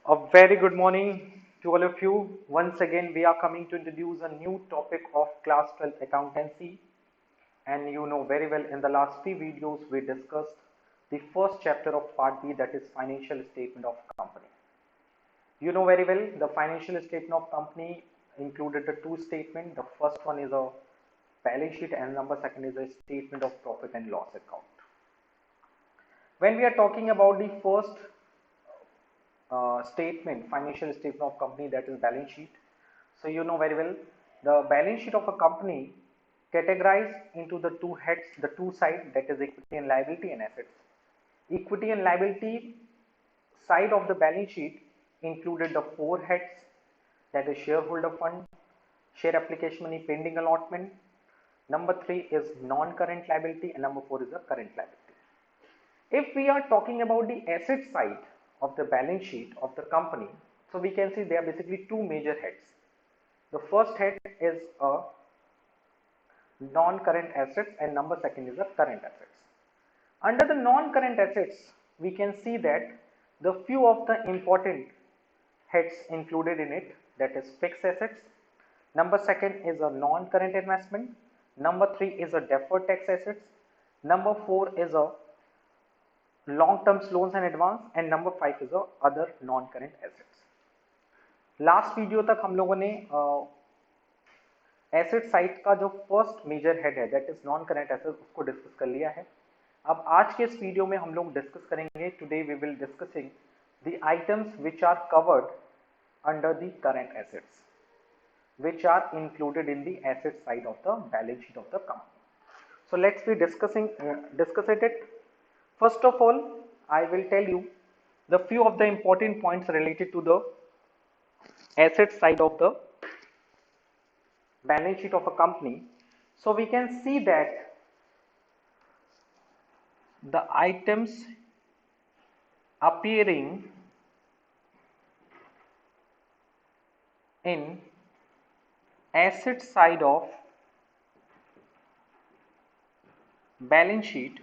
A very good morning to all of you. Once again, we are coming to introduce a new topic of Class 12 Accountancy. And you know very well, in the last three videos, we discussed the first chapter of Part B, that is Financial Statement of Company. You know very well, the Financial Statement of Company included the two statements. The first one is a balance sheet, and number second is a statement of profit and loss account. When we are talking about the first statement, financial statement of company, that is balance sheet. So you know very well, the balance sheet of a company categorized into the two heads, the two sides, that is equity and liability and assets. Equity and liability side of the balance sheet included the four heads, that is shareholder fund, share application money pending allotment. Number three is non-current liability, and number four is the current liability. If we are talking about the asset side of the balance sheet of the company, so we can see there are basically two major heads. The first head is a non-current assets and number second is the current assets. Under the non-current assets, we can see that the few of the important heads included in it, that is fixed assets. Number second is a non-current investment. Number three is a deferred tax assets. Number four is a long-term loans and advance, and number 5 is the other non-current assets. Last video तक हम लोगों ने asset side का जो first major head है, that is non current asset, उसको discuss कर लिया है. अब आज के इस वीडियो में हम लोग डिस्कस करेंगे, today we will discussing the items which are covered under the current assets which are included in the asset side of the balance sheet of the company. So let's be discuss it. First of all, I will tell you the few of the important points related to the asset side of the balance sheet of a company. So we can see that the items appearing in asset side of balance sheet.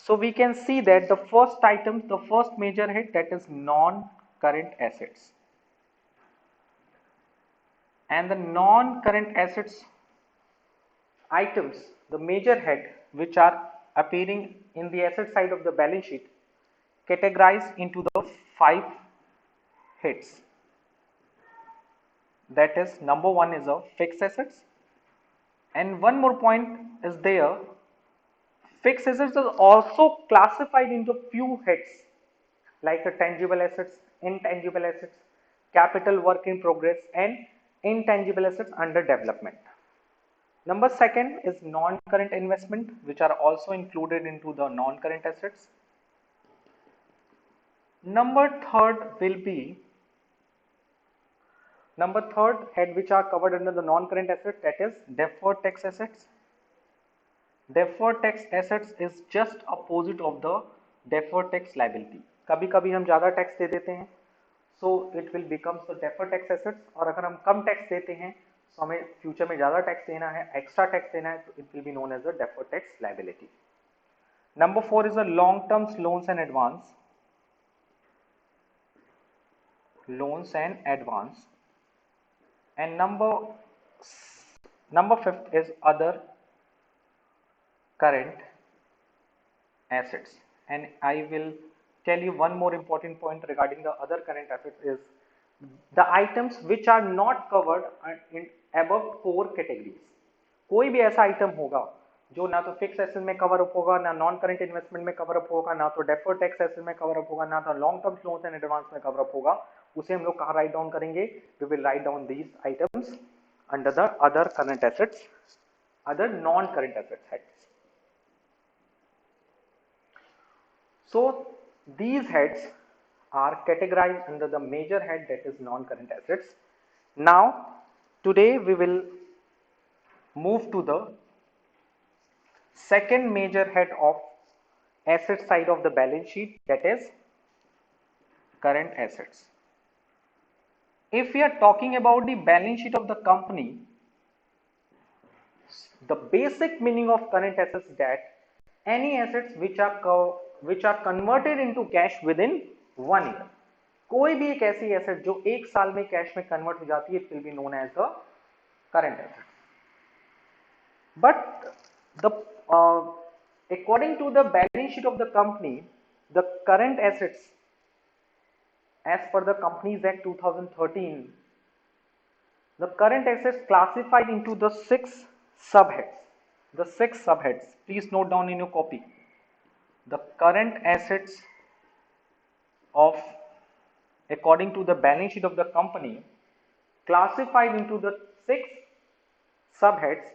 So we can see that the first item, the first major head, that is non-current assets. And the non-current assets items, the major head which are appearing in the asset side of the balance sheet, categorized into the 5 heads. That is, number one is a fixed assets, and one more point is there. Fixed assets is also classified into few heads, like the tangible assets, intangible assets, capital work in progress, and intangible assets under development. Number second is non-current investment, which are also included into the non-current assets. Number third head which are covered under the non-current assets, that is deferred tax assets. Deferred tax assets is just opposite of the deferred tax liability. कभी कभी हम ज़्यादा tax दे देते हैं, so it will becomes the deferred tax assets, और अगर हम कम tax देते हैं तो हमें फ्यूचर में ज़्यादा टैक्स देना है, एक्स्ट्रा टैक्स देना है, तो it will be known as the deferred tax liability. Number 4 is the long-term loans and advance. And number 5th is other current assets. And I will tell you one more important point regarding the other current assets is the items which are not covered in above 4 categories. कोई भी ऐसा item होगा जो ना तो fix asset में cover up होगा, ना नॉन करंट इन्वेस्टमेंट में कवर अप होगा, ना तो डेफर्ड टैक्स एसेट में कवर अप होगा, ना तो long term loans and advance में कवर अप होगा, उसे हम लोग कहाँ राइट डाउन करेंगे? We will write down these items under the other current assets, other non current assets head. So these heads are categorized under the major head, that is non-current assets. Now today we will move to the second major head of asset side of the balance sheet, that is current assets. If we are talking about the balance sheet of the company, the basic meaning of current assets is that any assets which are converted into cash within 1 year. कोई भी एक ऐसी asset जो एक साल में cash में convert हो जाती है, it will be known as the current asset. But the according to the balance sheet of the company, the current assets as per the Companies Act 2013, the current assets classified into the six subheads. The six subheads, please note down in your copy. The current assets of, according to the balance sheet of the company, classified into the six subheads.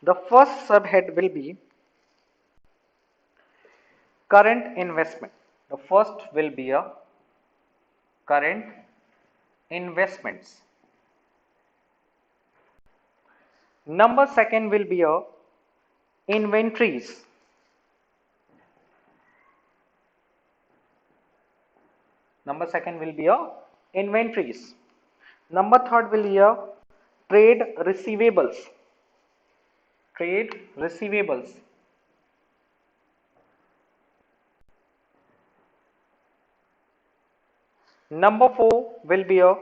The first subhead will be current investment. The first will be a current investments. Number second will be a inventories. Number second will be a inventories. Number third will be a trade receivables. Trade receivables. Number four will be a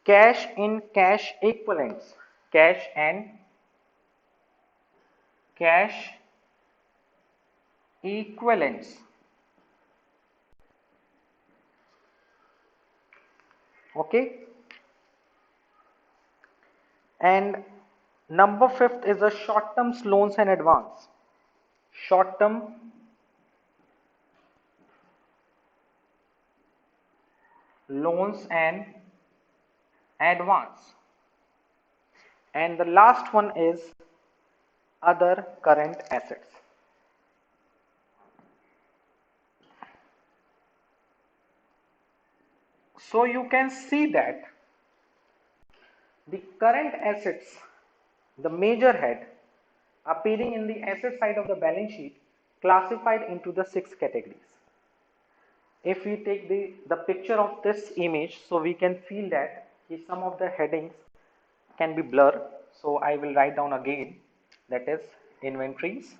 cash in cash equivalents. Cash and cash equivalents. Okay. And number fifth is a short-term loans and advance. Short-term loans and advance. And the last one is other current assets. So you can see that the current assets, the major head appearing in the asset side of the balance sheet, classified into the six categories. If we take the picture of this image, so we can feel that some of the headings can be blurred. So I will write down again, that is inventories,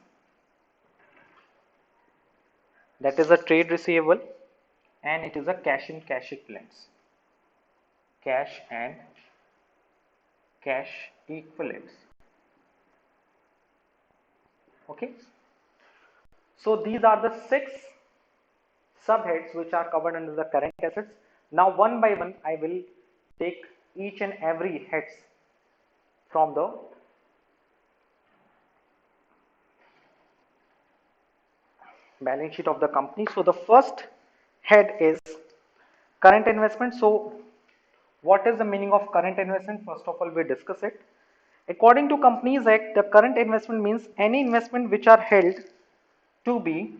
that is a trade receivable, and it is a cash and cash equivalents. Cash and cash equivalents. Okay. So these are the six subheads which are covered under the current assets. Now one by one I will take each and every heads from the balance sheet of the company. So the first head is current investment. So what is the meaning of current investment? First of all, we discuss it. According to Companies Act, the current investment means any investment which are held to be,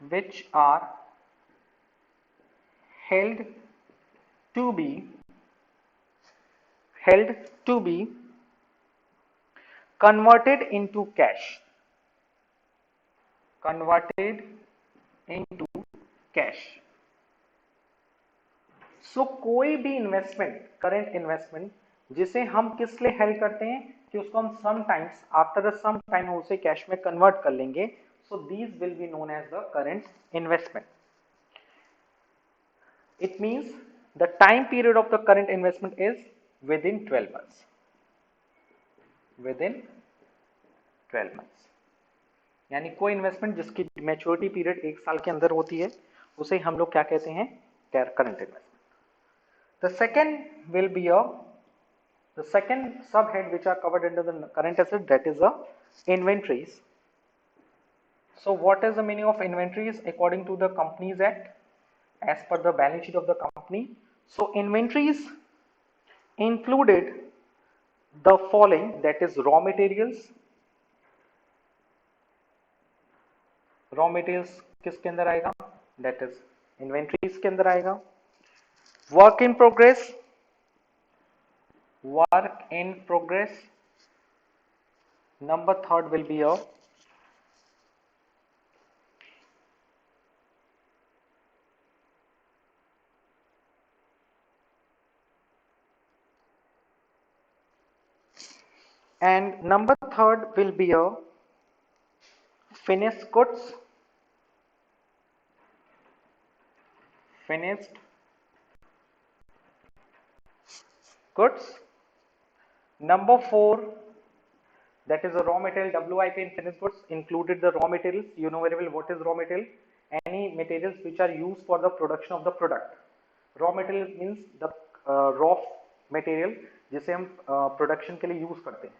which are held to be, held to be converted into cash. Converted into cash. सो कोई भी investment, current investment, जिसे हम किस लिए held करते हैं कि उसको हम some times after some time उसे कैश में कन्वर्ट कर लेंगे. So these will be known as the current investment. It means the time period of the current investment is within 12 months. Within 12 months. यानी कोई investment जिसकी maturity period एक साल के अंदर होती है उसे हम लोग क्या कहते हैं? Current investment. The second will be the second subhead which are covered under the current asset, that is the inventories. So what is the meaning of inventories according to the Companies Act as per the balance sheet of the company? So inventories included the following, that is raw materials. Raw materials किसके अंदर आएगा? That is inventories के अंदर आएगा. Work in progress. Work in progress. Number third will be a and number third will be a finished goods. Finished goods. Number 4, that is a raw material. WIP in finished goods included the raw materials. You know very well what is raw material. Any materials which are used for the production of the product. Raw material means the raw material जिसे हम production के लिए use करते हैं.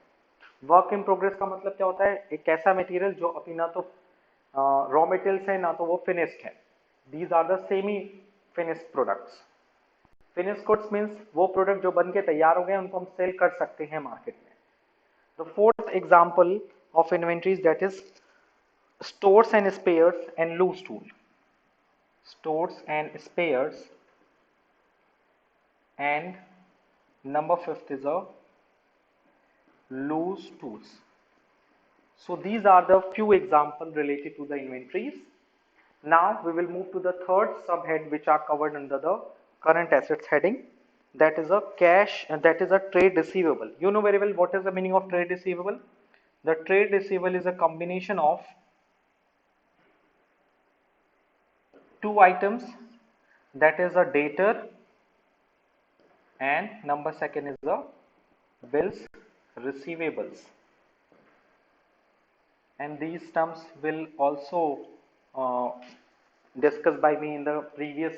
Work in progress का मतलब क्या होता है? एक ऐसा मटेरियल जो अभी ना तो रॉ मटेरियल्स है ना तो वो फिनिश्ड है. These are the semi finished products. Finished goods means वो प्रोडक्ट जो बन के तैयार हो गए उनको हम सेल कर सकते हैं मार्केट में. The fourth example of inventories, that is stores and spares and loose tool. Stores and spares, and number 5th is a loose tools. So these are the few examples related to the inventories. Now we will move to the third subhead which are covered under the current assets heading. That is a cash, and that is a trade receivable. You know very well what is the meaning of trade receivable. The trade receivable is a combination of two items, that is a debtor and number second is the bills receivables, and these terms will also discussed by me in the previous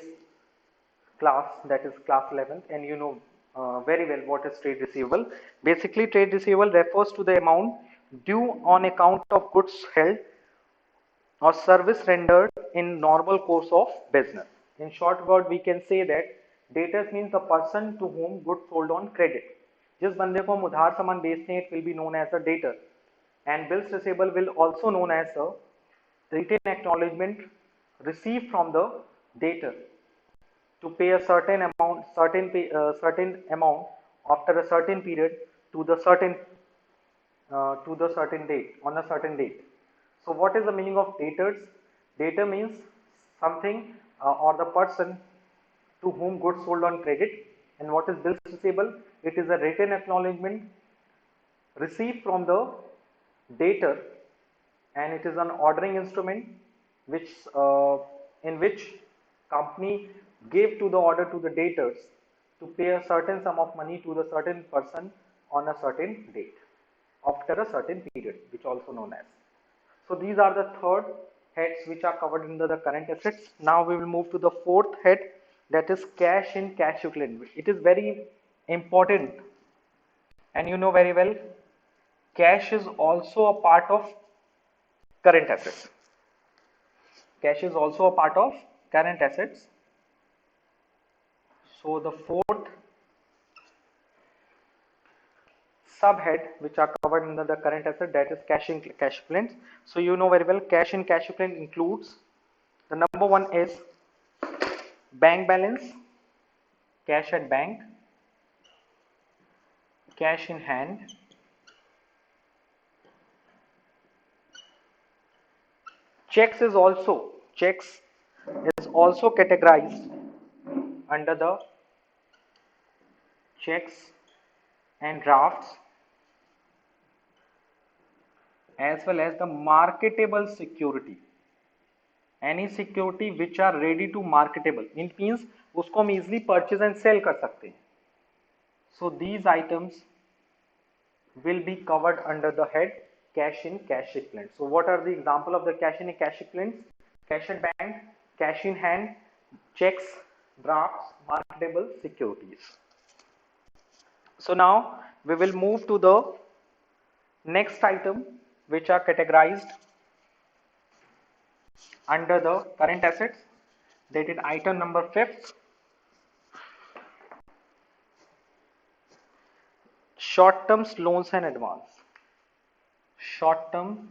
class, that is class 11th, and you know very well what is trade receivable. Basically, trade receivable refers to the amount due on account of goods held or service rendered in normal course of business. In short word, we can say that debtors means the person to whom goods sold on credit. जिस बंदे को हम उधार सामान बेचते हैं, it will be known as a debtor, and bills receivable will also known as a written acknowledgement received from the debtor to pay a certain amount, certain amount after a certain period to the certain date, on a certain date. So what is the meaning of debtors? Debtor means something or the person to whom goods sold on credit. And what is bills receivable? It is a written acknowledgement received from the debtor, and it is an ordering instrument which in which company gave to the order to the debtors to pay a certain sum of money to the certain person on a certain date after a certain period, which also known as. So these are the third heads which are covered under the current assets. Now we will move to the fourth head, that is cash in cash equivalent. It is very important, and you know very well cash is also a part of current assets. Cash is also a part of current assets. So the fourth subhead which are covered under the current asset, that is cash in cash equivalents. So you know very well cash in cash equivalent includes the number one is bank balance, cash at bank, cash in hand, checks is also categorized under the checks and drafts, as well as the marketable security. Any security which are ready to marketable, it means उसको हम easily purchase and sell कर सकते हैं. So these items will be covered under the head cash in cash equivalent. So what are the example of the cash in cash equivalents? Cash at bank, cash in hand, checks, drafts, marketable securities. So now we will move to the next item which are categorized under the current assets, that is item number 5th, short term loans and advance. Short term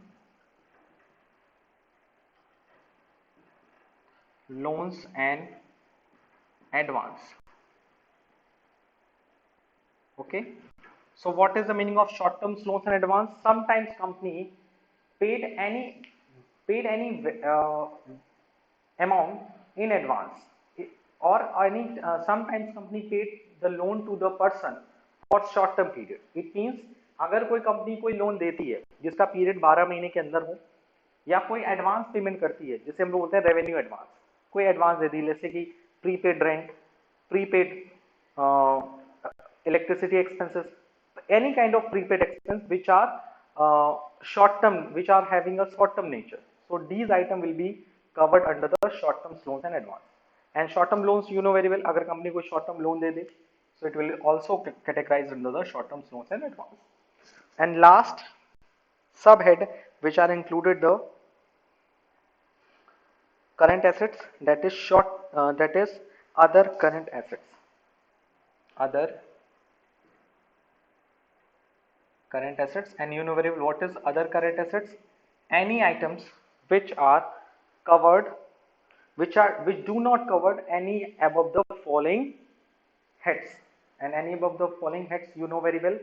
loans and advance. Okay, so what is the meaning of short term loans and advance? Sometimes company paid any amount in advance, or any sometimes company paid the loan to the person for short term period. It means अगर कोई company कोई loan देती है जिसका period 12 महीने के अंदर हो, या कोई एडवांस पेमेंट करती है जिसे हम लोग बोलते हैं रेवेन्यू एडवांस, कोई एडवांस दे दी जैसे कि prepaid rent, prepaid electricity expenses, any kind of prepaid expense which are short term, which are having a short term nature. So these items will be covered under the short term loans and advance. And short term loans, you know very well, अगर company को short term loan they they, so it will also categorize under the short term loans and advance. And last subhead which are included the current assets, that is that is other current assets. Other current assets, and you know very well what is other current assets. Any items which are covered, which do not cover any above the following heads. And any above the following heads, you know very well,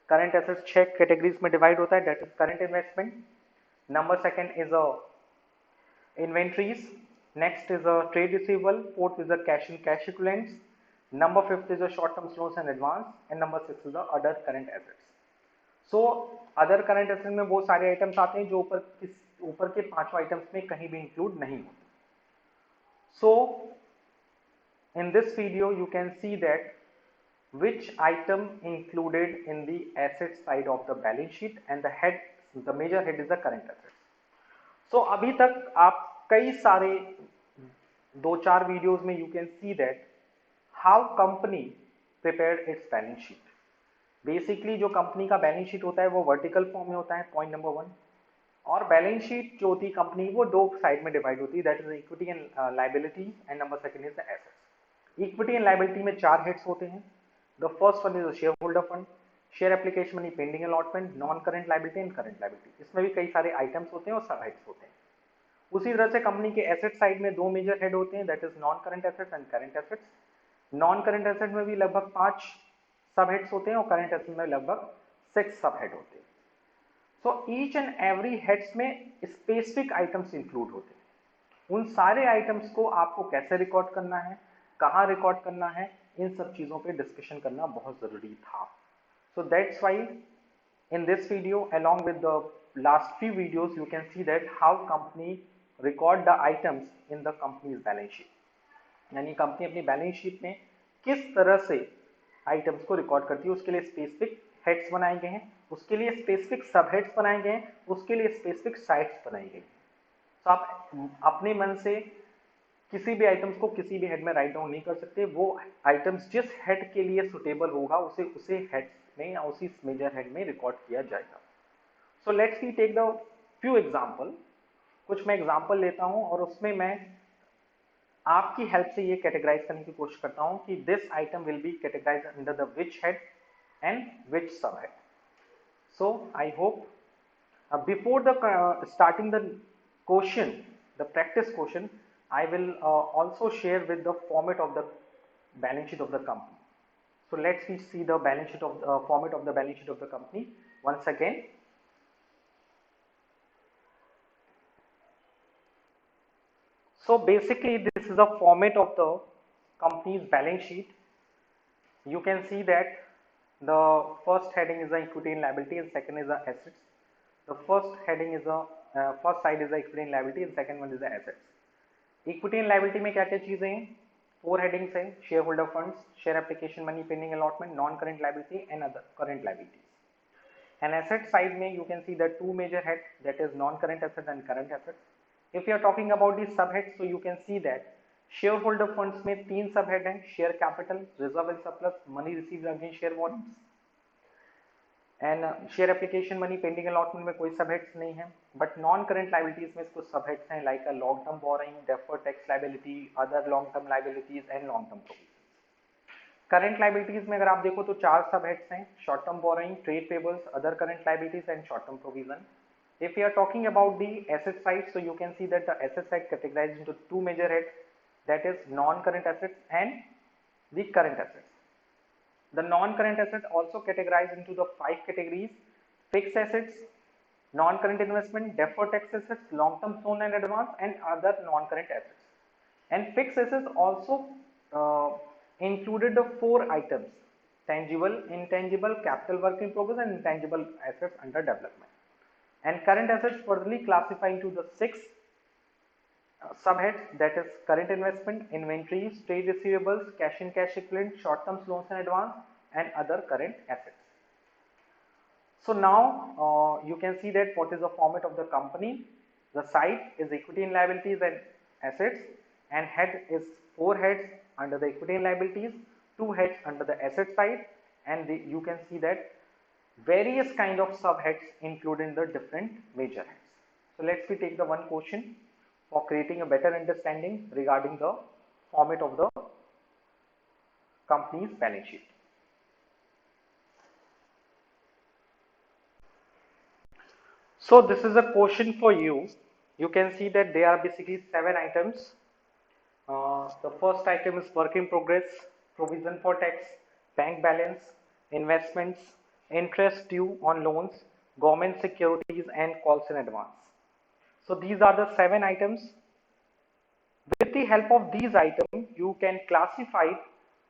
current assets 6 categories में divide होता है, that is current investment. Number second is a inventories. Next is a trade receivable. Fourth is a cash and cash equivalents. Number fifth is a short term loans and advance. And number six is the other current assets. So other current asset में वो सारे items आते हैं जो ऊपर के पांचों items में कहीं भी इंक्लूड नहीं होते. So in this video you can see that which item included in the asset side of the balance sheet, and the major head is the current assets. So अभी तक आप कई सारे 2-4 वीडियोस में you can see that how company prepared its balance sheet. Basically जो company का balance sheet होता है वो वर्टिकल फॉर्म में होता है, पॉइंट नंबर 1. और बैलेंस शीट जो होती है कंपनी वो दो साइड में डिवाइड होती है, that is equity and liability, and number second is the assets. Equity and liability में 4 हेड्स होते हैं. The first one is share holder fund, share application money, pending allotment, non current liability and current liability. इसमें भी कई सारे items होते हैं और सब हेड्स होते हैं. उसी तरह से कंपनी के एसेट साइड में 2 मेजर हेड होते हैं, that is non current assets and current assets. Non current asset में भी लगभग 5 सब हेड्स होते हैं और करंट एसेट में लगभग 6 सब हेड होते हैं. So each and every heads में स्पेसिफिक आइटम्स इंक्लूड होते हैं. उन सारे आइटम्स को आपको कैसे रिकॉर्ड करना है, कहाँ रिकॉर्ड करना है, इन सब चीजों पे डिस्कशन करना बहुत जरूरी था. So that's why in this video along with the last few videos you can see that how company record the items in the company's balance sheet. यानी कंपनी अपनी बैलेंस शीट में किस तरह से आइटम्स को रिकॉर्ड करती है, उसके लिए स्पेसिफिक हेड्स बनाए गए हैं, उसके लिए स्पेसिफिक सब हेड्स बनाए गए हैं, उसके लिए स्पेसिफिक साइट्स बनाई गई. तो आप अपने मन से किसी भी आइटम्स को किसी भी हेड में राइट डाउन नहीं कर सकते. वो आइटम्स जिस हेड के लिए सुटेबल होगा उसे हेड में या उसी मेजर हेड में रिकॉर्ड किया जाएगा. So let's we take the few example. कुछ मैं एग्जांपल लेता हूं और उसमें मैं आपकी हेल्प से ये कैटेगराइज करने की कोशिश करता हूं कि this item will be categorise under the which head and which sub head. So I hope before the starting the question, the practice question, I will also share with the format of the balance sheet of the company. So let's see the balance sheet of format of the balance sheet of the company once again. So basically this is the format of the company's balance sheet. You can see that the first heading is the equity and liability and second is the assets. The first heading is the first side is the equity and liability and second one is the assets. Equity and liability में क्या क्या चीजें हैं? 4 headings हैं, share holder funds, share application money, pending allotment, non current liability and other current liabilities. And asset side में you can see the 2 major head, that is non current assets and current assets. If you are talking about the sub head, so you can see that share holder funds में 3 sub head हैं, share capital, reserve and surplus, money received against share warrants. And share application money, pending allotment में कोई सब heads नहीं है. But non current liabilities में कुछ सब हेड्स हैं, like a long term borrowing, deferred tax liability, other long term liabilities and long term provision. Current liabilities में अगर आप देखो तो 4 सब हेड्स हैं, short term borrowing, trade payables, other current liabilities and short term provision. If you are talking about the asset side, so you can see that the asset side categorized into 2 major heads, that is non-current assets and the current assets. The non-current assets also categorized into the 5 categories: fixed assets, non-current investment, deferred tax assets, long-term loan and advance, and other non-current assets. And fixed assets also included the 4 items: tangible, intangible, capital work in progress, and intangible assets under development. And current assets furtherly classify into the 6 subheads, that is current investment, inventories, trade receivables, cash and cash equivalent, short term loans and advance, and other current assets. So now you can see that what is the format of the company. The side is equity and liabilities and assets, and head is 4 heads under the equity and liabilities, 2 heads under the asset side, and you can see that various kind of subheads included in the different major heads. So let's we take the one question for creating a better understanding regarding the format of the company's balance sheet. So this is a question for you. You can see that there are basically 7 items. The first item is work in progress, provision for tax, bank balance, investments, interest due on loans, government securities, and calls in advance. So these are the 7 items. With the help of these items, you can classify.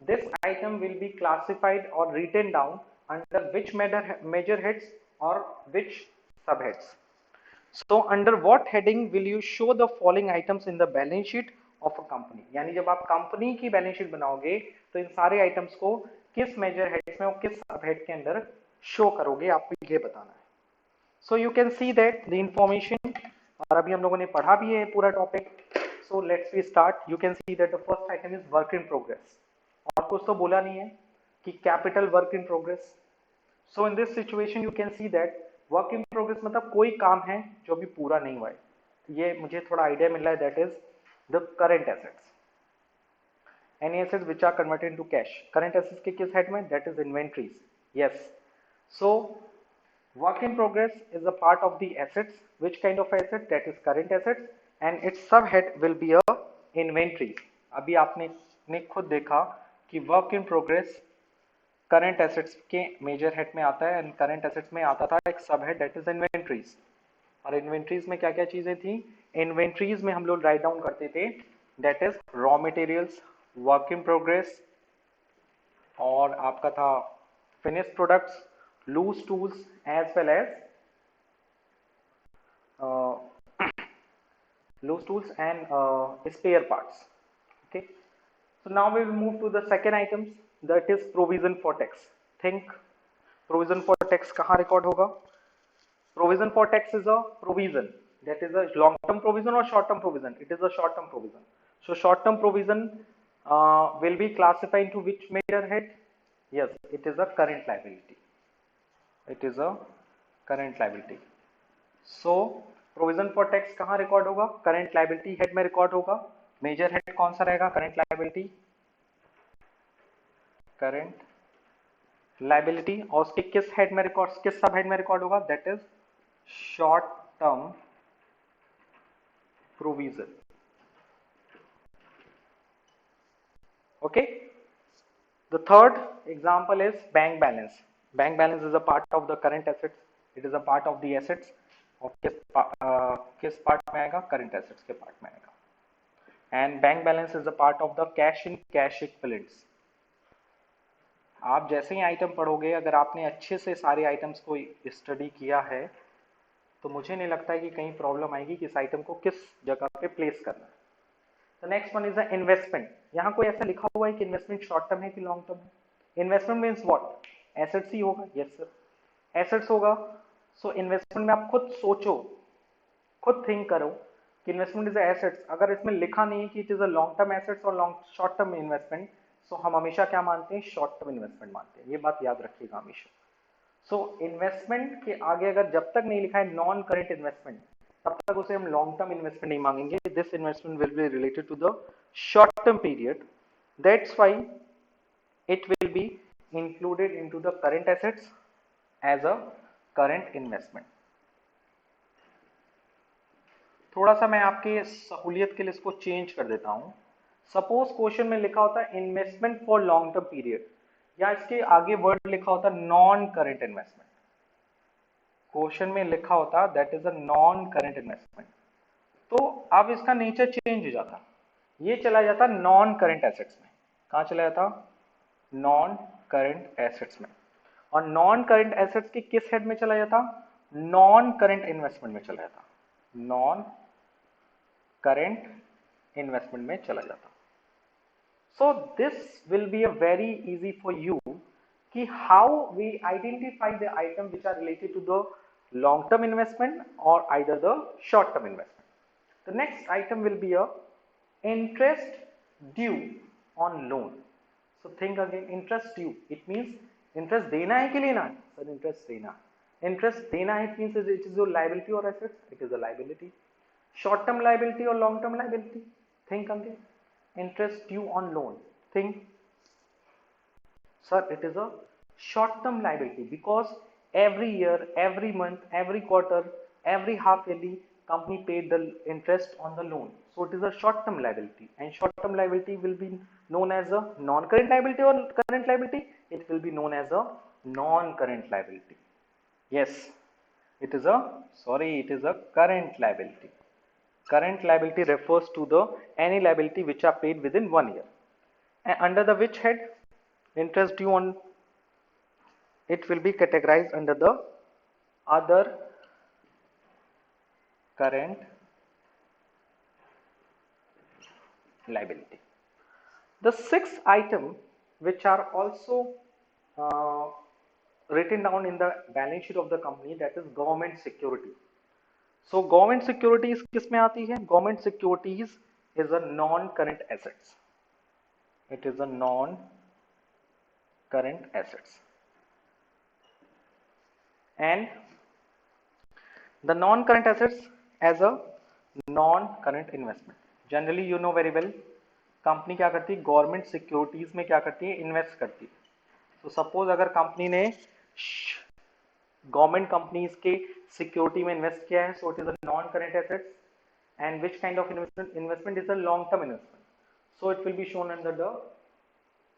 This item will be classified or written down under which major heads or which subheads. So under what heading will you show the following items in the balance sheet of a company? यानी जब आप company की balance sheet बनाओगे तो इन सारे items को किस major heads में और किस सब हेड के अंदर शो करोगे, आपको ये बताना है. So you can see that the information, और अभी हम लोगों ने पढ़ा भी है पूरा topic. So let's we start. You can see that the first item is work in progress. और कुछ तो बोला नहीं है कि capital work in progress. So in this situation you can see that work in progress मतलब कोई काम है जो अभी पूरा नहीं हुआ है. ये मुझे थोड़ा आइडिया मिल रहा है. That is the current assets. Any assets which are converted into cash. Current assets के किस हेड में? That is inventories. Yes. So work in progress is a part of the assets. Which kind of asset? That is current assets, and its subhead will be a inventory. अभी आपने खुद देखा कि work in progress current assets के major head में आता है, and current assets में आता था एक सब हेड दैट इज इन्वेंट्रीज. और इन्वेंट्रीज में क्या क्या चीजें थी? इन्वेंट्रीज में हम लोग राइट डाउन करते थे that is raw materials, work in progress, और आपका था finished products, loose tools, as well as loose tools and spare parts. Okay, so now we will move to the second items, that is provision for tax. Think provision for tax कहाँ record होगा? Provision for tax is a provision, that is a long term provision or short term provision. It is a short term provision. So short term provision will be classified into which major head? Yes, it is a current liability. It is a current liability. So provision for tax कहाँ record होगा? Current liability head में record होगा. Major head कौन सा रहेगा? Current liability, current liability. और उसके किस हेड में रिकॉर्ड, किस सब हेड में रिकॉर्ड होगा? That is short term provision. Okay. The third example is bank balance. Bank balance is a part of the current assets. It is a part of the assets. और किस part में आएगा? Current assets के part में आएगा. And bank balance is a part of the cash in cash equivalents. आप जैसे ही item पढ़ोगे, अगर आपने अच्छे से सारे आइटम्स को स्टडी किया है तो मुझे नहीं लगता है कि कहीं प्रॉब्लम आएगी कि इस आइटम को किस जगह पे प्लेस करना है. The next one is the investment. यहाँ कोई ऐसा लिखा हुआ है कि इन्वेस्टमेंट शॉर्ट टर्म है कि लॉन्ग टर्म है? Investment means what? एसेट्स ही होगा. यस सर, एसेट्स होगा. सो इन्वेस्टमेंट में आप खुद सोचो, खुद थिंक करो कि इन्वेस्टमेंट इज एसेट्स. अगर इसमें लिखा नहीं है कि it is a long term assets और लॉन्ग शॉर्ट टर्म इन्वेस्टमेंट, सो हम हमेशा क्या मानते हैं? शॉर्ट टर्म इन्वेस्टमेंट मानते हैं. ये बात याद रखिएगा हमेशा. सो इन्वेस्टमेंट के आगे अगर जब तक नहीं लिखा है नॉन करेंट इन्वेस्टमेंट, तब तक उसे हम लॉन्ग टर्म इन्वेस्टमेंट नहीं मांगेंगे. This investment will be related to the short term period. That's why it will be included into the current assets as a current investment. थोड़ा सा मैं आपके सहूलियत के लिए इसको चेंज कर देता हूं. सपोज क्वेश्चन में लिखा होता है investment for long term period, या इसके आगे वर्ड लिखा होता नॉन करेंट इन्वेस्टमेंट. क्वेश्चन में लिखा होता that is a non current investment, तो अब इसका नेचर चेंज हो जाता. ये चला जाता नॉन करेंट एसेट्स में. कहां चला जाता? नॉन करंट एसेट्स में. और नॉन करंट एसेट्स के किस हेड में चला जाता? नॉन करंट इन्वेस्टमेंट में चला जाता. नॉन करंट इन्वेस्टमेंट में चला जाता. So this will be a very easy for you कि how we identify the item which are related to the long term investment or either the short term investment. The next item will be a interest due on loan. So think again, interest due, it means interest देना है कि लेना है? Sir, interest देना है. Interest देना है, it means it is a liability or assets? It is a liability. Short term liability or long term liability? Think again. Interest due on loan. Think. Sir, it is a short term liability because every year, every month, every quarter, every half yearly, company paid the interest on the loan. So it is a short term liability, and short term liability will be known as a non current liability or current liability. It will be known as a non current liability. Yes, it is a, sorry, it is a current liability. Current liability refers to the any liability which are paid within 1 year. And under the which head? Interest due on, it will be categorized under the other current liability. The sixth item which are also uh, written down in the balance sheet of the company, that is government security. So government securities किस में आती है? Government securities is a non-current assets. It is a non-current assets. And the non-current assets as a non-current investment. Generally you know very well, company क्या करती है? Government securities में क्या करती है? इन्वेस्ट करती है. तो सपोज अगर कंपनी ने गवर्नमेंट कंपनीज के सिक्योरिटी में इन्वेस्ट किया है, so it is a non current assets. And which kind of investment is a long term investment, so it will be shown under the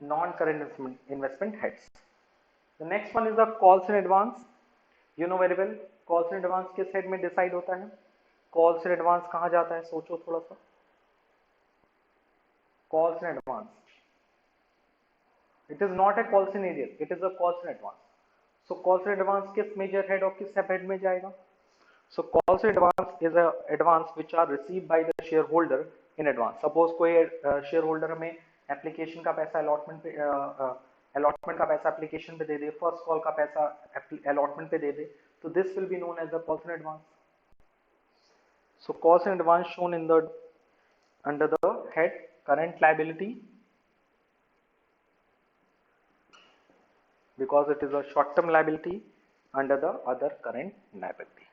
non current investment heads. The next one is the calls in advance. You know very well, calls in advance किस head में decide होता है? Calls in advance कहाँ जाता है? सोचो थोड़ा सा. Calls in advance, it is not a calls in arrear, it is a calls in advance. So calls in advance किस मेजर हेड और किस सब हेड में जाएगा? So calls in advance is a advance which are receive by the share holder in advance. Suppose कोई share holder हमें application का पैसा allotment पे अलॉटमेंट का पैसा एप्लीकेशन पे दे दे, फर्स्ट कॉल का पैसा अलॉटमेंट पे दे दे, तो this will be known as the calls in advance. So calls in advance shown in the under the head current liability because it is a short term liability under the other current liability.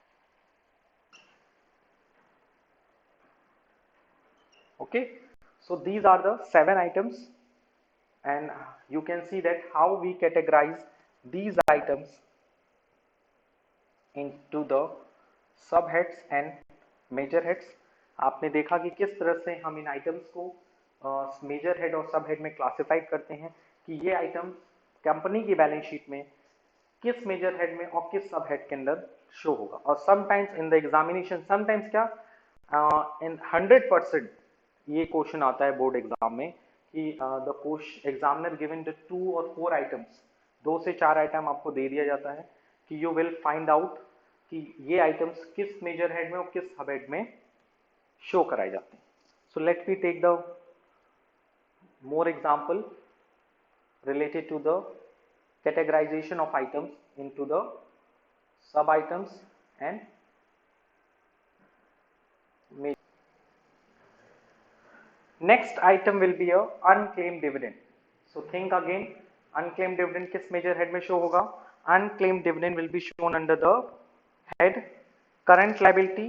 Okay, so these are the 7 items, and you can see that how we categorize these items into the subheads and major heads. आपने देखा कि किस तरह से हम इन items को major head और सब हेड में क्लासिफाई करते हैं कि ये आइटम कंपनी की बैलेंस शीट में किस मेजर हेड में और किस सब हेड के अंदर शो होगा. और sometimes in the examination, sometimes क्या इन 100% ये क्वेश्चन आता है बोर्ड एग्जाम में कि द एग्जामिनर गिवन द 2 और 4 आइटम्स, 2 से 4 आइटम आपको दे दिया जाता है कि यू विल फाइंड आउट कि ये आइटम्स किस मेजर हेड में और किस सब हेड में शो कराए जाते हैं. So let me take the more example related to the categorization of items into the sub items and major. Next item will be a unclaimed dividend. So think again, unclaimed dividend किस major head में show होगा? Unclaimed dividend will be shown under the head current liability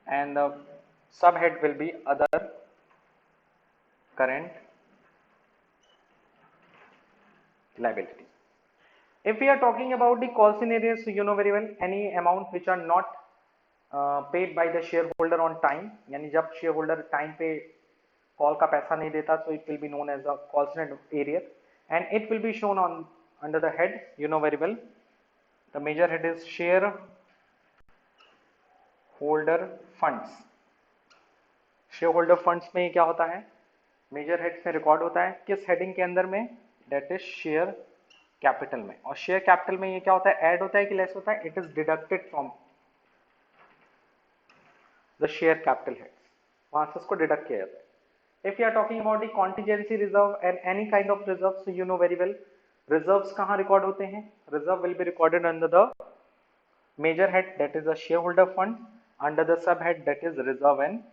and the subhead will be other current liability. If we are talking about the call scenarios, so you know very well any amount which are not paid by the shareholder on time, यानी जब shareholder time पे call का पैसा नहीं देता, so it will be known as a call scenario area, and it will be shown on under the head. You know very well, the major head is shareholder funds. shareholder funds में क्या होता है? Major head में record होता है किस heading के अंदर में? डेट इज शेयर कैपिटल में. और शेयर कैपिटल में ये क्या होता है? ऐड होता है कि लेस होता है? It is deducted from the share capital heads, वहां से उसको डिडक्ट किया जाता है. If you are talking about the contingency reserve and any kind of reserve, so you know very well reserves कहाँ record होते हैं. Reserve will be recorded under the major head, that is the shareholder fund, under the sub head, that is reserve and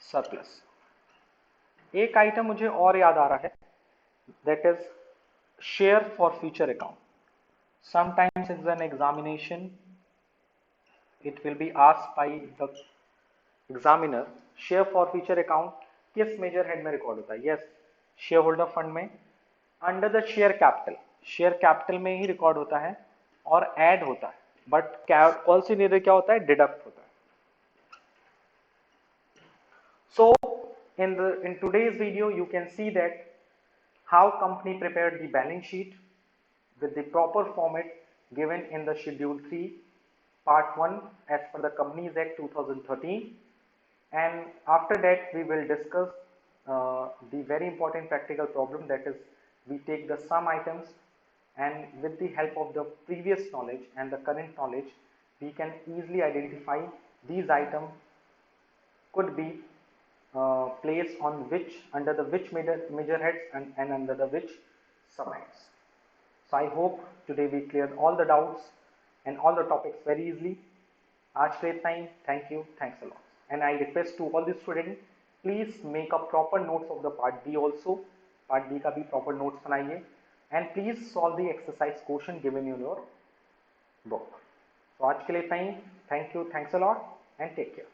surplus. एक item मुझे और याद आ रहा है, that is share for future account. Sometimes it's an examination, it will be asked by the examiner, share for future account किस major head में record होता है. यस, शेयर होल्डर फंड में अंडर द शेयर कैपिटल में ही record होता है और add होता है, बट पॉलिसी नीडर क्या होता है, डिडक्ट होता है. So in today's video you can see that how company prepared the balance sheet with the proper format given in the schedule 3 part 1 as per the Companies Act 2013, and after that we will discuss the very important practical problem, that is we take the sum items and with the help of the previous knowledge and the current knowledge we can easily identify these items could be placed on which, under the which major heads and under the which sub heads. So I hope today we cleared all the doubts and all the topics very easily. आज के इतना ही. Thank you, thanks a lot. And I request to all the students, please make a proper notes of the part B also. Part B का भी proper notes बनाइए and please solve the exercise question given in your book. So आज के लिए इतना ही. Thank you, thanks a lot and take care.